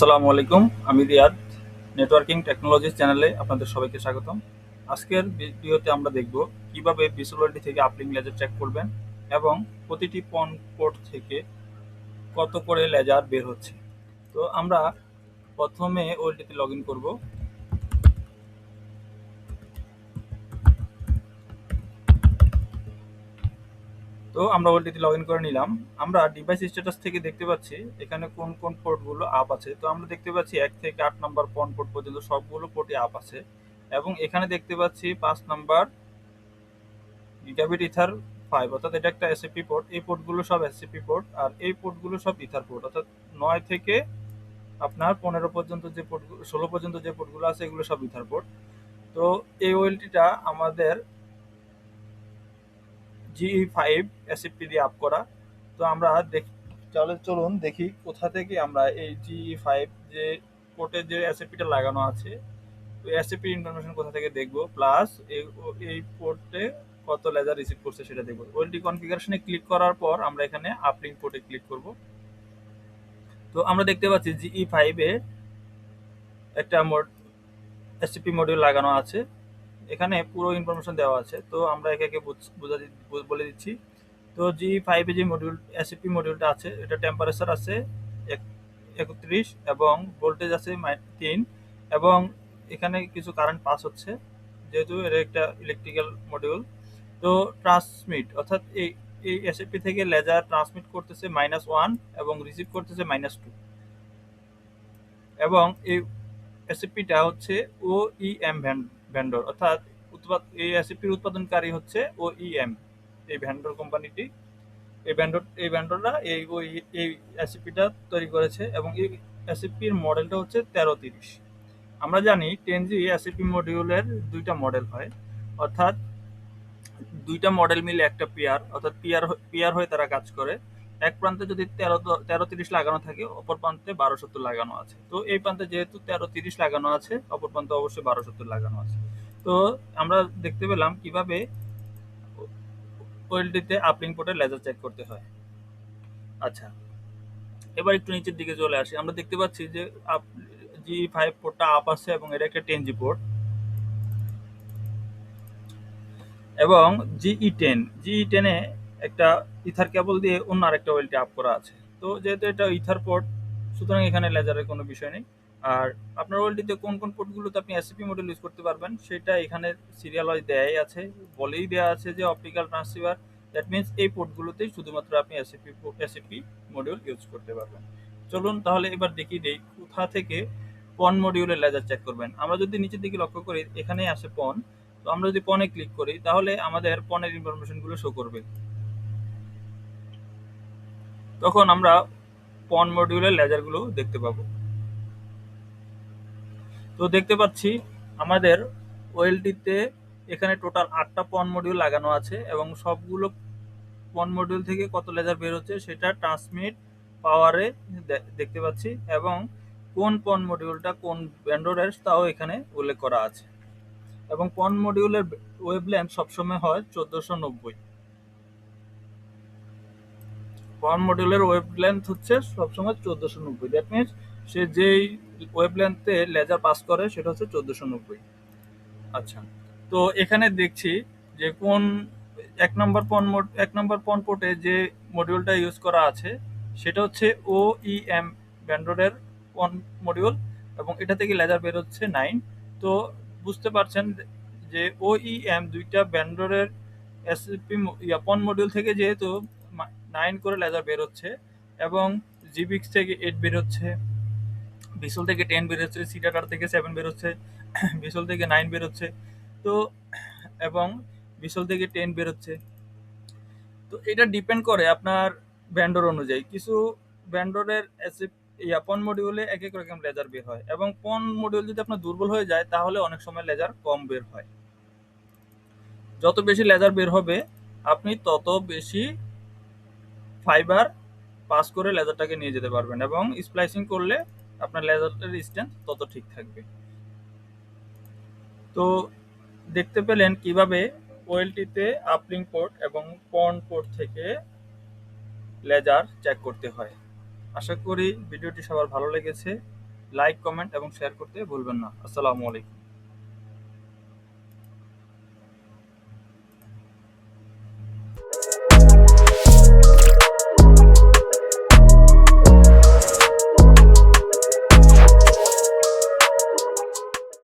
আসসালামু আলাইকুম। আমি রিয়াদ। নেটওয়ার্কিং টেকনোলজিস চ্যানেলে আপনাদের সবাইকে স্বাগতম। আজকের ভিডিওতে আমরা দেখব কিভাবে ভিসুয়ালিটি থেকে আপলিঙ্ক লেজার চেক করবেন এবং প্রতিটি পন পোর্ট থেকে কত করে লেজার বের হচ্ছে। তো আমরা প্রথমে ওএলটিতে লগ ইন করবো। তো আমরা ওএলটিতে লগ ইন করে নিলাম। আমরা ডিভাইস স্ট্যাটাস থেকে দেখতে পাচ্ছি এখানে কোন কোন পোর্টগুলো আপ আছে। তো আমরা দেখতে পাচ্ছি 1 থেকে 8 নাম্বার পন পোর্ট পর্যন্ত সবগুলো পোর্টই আপ আছে এবং এখানে দেখতে পাচ্ছি 5 নাম্বার গিগাবিট ইথার 5 অর্থাৎ এটা একটা এসএপি পোর্ট। এই পোর্টগুলো সব এসএপি পোর্ট আর এই পোর্টগুলো সব ইথার পোর্ট, অর্থাৎ 9 থেকে আপনার 15 পর্যন্ত যে পোর্টগুলো 16 পর্যন্ত যে পোর্টগুলো আছে এগুলো সব ইথার পোর্ট। তো এই ওএলটিটা আমাদের GE5 এসএপি দিয়ে আপ করা। তো আমরা চলুন দেখি কোথা থেকে আমরা এই GE5 যে পোর্টে যে এসএপিটা লাগানো আছে ওই এসএপি ইনফরমেশন কোথা থেকে দেখব, প্লাস এই পোর্টে কত লেজার রিসিভ করছে সেটা দেখব। ওএলটি কনফিগারেশনে ক্লিক করার পর আমরা এখানে আপলিঙ্ক পোর্টে ক্লিক করব। তো আমরা দেখতে পাচ্ছি GE5 এ একটা এসএপি মডিউল লাগানো আছে। এখানে পুরো ইনফরমেশন দেওয়া আছে। তো আমরা একে একে বলে দিচ্ছি। তো GE5 এ যে মডিউল এসএপি মডিউলটা আছে এটা টেম্পারেচার আছে 31 এবং ভোল্টেজ আছে 3 এবং এখানে কিছু কারেন্ট পাস হচ্ছে যেহেতু এটা একটা ইলেকট্রিক্যাল মডিউল। তো ট্রান্সমিট অর্থাৎ এই এসএপি থেকে লেজার ট্রান্সমিট করতেছে -1 এবং রিসিভ করতেছে -2 এবং এই এসএপিটা হচ্ছে ওইএম ভেন্ডর, অর্থাৎ এই এসএপির উৎপাদনকারী হচ্ছে ওইএম, এই ভেন্ডর কোম্পানিটি। এই ভেন্ডররা এই এসএপিটা তৈরি করেছে এবং এই এসএপির মডেলটা হচ্ছে 1330। আমরা জানি 10G এসএপি মডিউলের দুইটা মডেল হয়, অর্থাৎ দুইটা মডেল মিলে একটা পেয়ার, অর্থাৎ পেয়ার হয়ে তারা কাজ করে। এক প্রান্তে যদি 1330 লাগানো থাকে অপর প্রান্তে 1270 লাগানো আছে। তো এই প্রান্তে যেহেতু 1330 লাগানো আছে অপর প্রান্তে অবশ্যই 1270 লাগানো আছে। তো আমরা দেখতে পেলাম কিভাবে ওএলটিতে আপলিঙ্ক পোর্টে লেজার চেক করতে হয়। আচ্ছা, এবার একটু নিচের দিকে চলে আসি। আমরা দেখতে পাচ্ছি যে GE5 পোর্টটা আপ আছে এবং এটা একটা 10G পোর্ট এবং GE10 এ একটা ইথার কেবল দিয়ে অন্য আরেকটা ওয়েলটি আপ করা আছে। তো যেহেতু এটা ইথার পোর্ট সুতরাং এখানে লেজারের কোনো বিষয় নেই। আর আপনার ওয়েলটিতে কোন কোন পোর্টগুলোতে আপনি এসএপি মডেল ইউজ করতে পারবেন সেটা এখানে সিরিয়াল ওয়াইজ দেয়াই আছে, বলেই দেওয়া আছে যে অপটিক্যাল ট্রান্সসিভার, দ্যাট মিনস এই পোর্টগুলোতেই শুধুমাত্র আপনি এসএপি মডিউল ইউজ করতে পারবেন। চলুন তাহলে এবার দেখি কোথা থেকে পন মডিউলের লেজার চেক করবেন। আমরা যদি নিচের দিকে লক্ষ্য করি এখানেই আসে পন। তো আমরা যদি পনে ক্লিক করি তাহলে আমাদের পনের ইনফরমেশনগুলো শো করবে। তখন আমরা পন মডিউলের লেজারগুলো দেখতে পাবো। তো দেখতে পাচ্ছি আমাদের ওএলটিতে এখানে টোটাল 8টা পন মডিউল লাগানো আছে এবং সবগুলো পন মডিউল থেকে কত লেজার বের হচ্ছে সেটা ট্রান্সমিট পাওয়ারে দেখতে পাচ্ছি এবং কোন পন মডিউলটা কোন ভেন্ডরের তাও এখানে উল্লেখ করা আছে এবং পন মডিউলের ওয়েভলেন্থ সবসময় হয় 1490। পন মডিউলের ওয়েভলেন্থ হচ্ছে সবসময় 1490, দ্যাট মিনস সে যেই ওয়েভলেন্থে লেজার পাস করে সেটা হচ্ছে 1490। আচ্ছা, তো এখানে দেখছি যে কোন এক নম্বর পন পোর্টে যে মডিউলটা ইউজ করা আছে সেটা হচ্ছে ওইএম ভেন্ডরের পন মডিউল এবং এটা থেকে লেজার বের হচ্ছে 9। তো বুঝতে পারছেন যে ওইএম দুইটা ভেন্ডরের এসপি পন মডিউল থেকে যেহেতু 9 করে লেজার বের হচ্ছে এবং জিবিক্স থেকে 8 বের হচ্ছে, ভিসুয়াল থেকে 10 বের হচ্ছে, সিডাটার থেকে 7 বের হচ্ছে, ভিসুয়াল থেকে 9 বের হচ্ছে। তো এবং ভিসুয়াল থেকে 10 বের হচ্ছে। তো এটা ডিপেন্ড করে আপনার ভেন্ডর অনুযায়ী। কিছু ভেন্ডরের পন মডিউলে এক এক রকম লেজার বের হয় এবং পন মডিউল যদি আপনার দুর্বল হয়ে যায় তাহলে অনেক সময় লেজার কম বের হয়। যত বেশি লেজার বের হবে আপনি তত বেশি ফাইবার পাস করে লেজারটাকে নিয়ে যেতে পারবেন এবং স্প্লাইসিং করলে আপনার লেজারটার স্ট্রেংথ তত ঠিক থাকবে। তো দেখতে পেলেন কিভাবে ওএলটিতে আপলিঙ্ক পোর্ট এবং পন পোর্ট থেকে লেজার চেক করতে হয়। আশা করি ভিডিওটি সবার ভালো লেগেছে। লাইক, কমেন্ট এবং শেয়ার করতে ভুলবেন না। আসসালামু আলাইকুম।